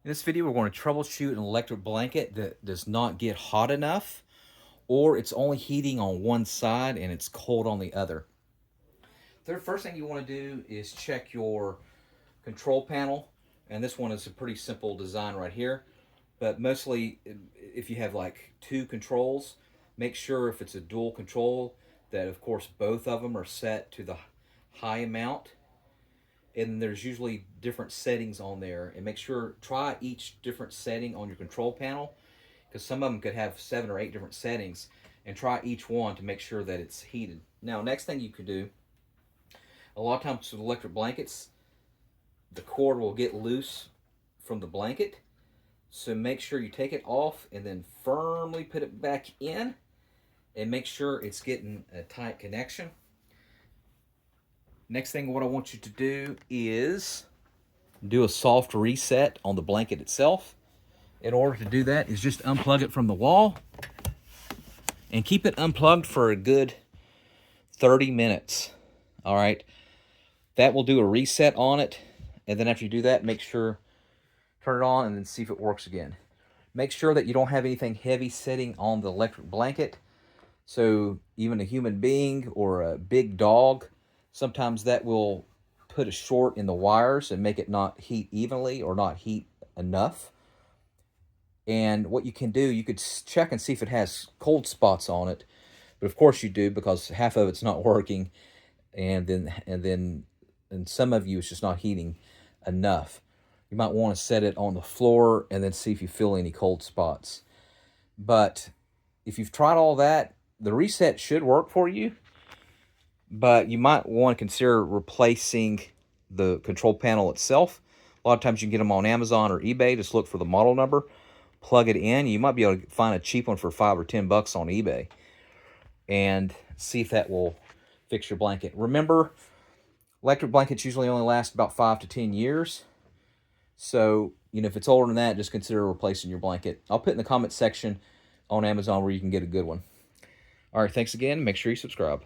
In this video, we're going to troubleshoot an electric blanket that does not get hot enough, or it's only heating on one side and it's cold on the other. The first thing you want to do is check your control panel, and this one is a pretty simple design right here. But mostly, if you have like two controls, make sure if it's a dual control that, of course, both of them are set to the high amount. And there's usually different settings on there, and make sure try each different setting on your control panel, because some of them could have 7 or 8 different settings, and try each one to make sure that it's heated. Now, next thing you could do, a lot of times with electric blankets, the cord will get loose from the blanket, so make sure you take it off and then firmly put it back in and make sure it's getting a tight connection. Next thing, what I want you to do is do a soft reset on the blanket itself. In order to do that is just unplug it from the wall and keep it unplugged for a good 30 minutes. All right, that will do a reset on it. And then after you do that, make sure, turn it on and then see if it works again. Make sure that you don't have anything heavy sitting on the electric blanket. So even a human being or a big dog, sometimes that will put a short in the wires and make it not heat evenly or not heat enough. And what you can do, you could check and see if it has cold spots on it. But of course you do, because half of it's not working, and some of you it's just not heating enough. You might want to set it on the floor and then see if you feel any cold spots. But if you've tried all that, the reset should work for you. But you might want to consider replacing the control panel itself. A lot of times you can get them on Amazon or eBay. Just look for the model number, plug it in. You might be able to find a cheap one for $5 or $10 on eBay, and see if that will fix your blanket. Remember, electric blankets usually only last about 5 to 10 years. So, if it's older than that, just consider replacing your blanket. I'll put in the comment section on Amazon where you can get a good one. All right, thanks again. Make sure you subscribe.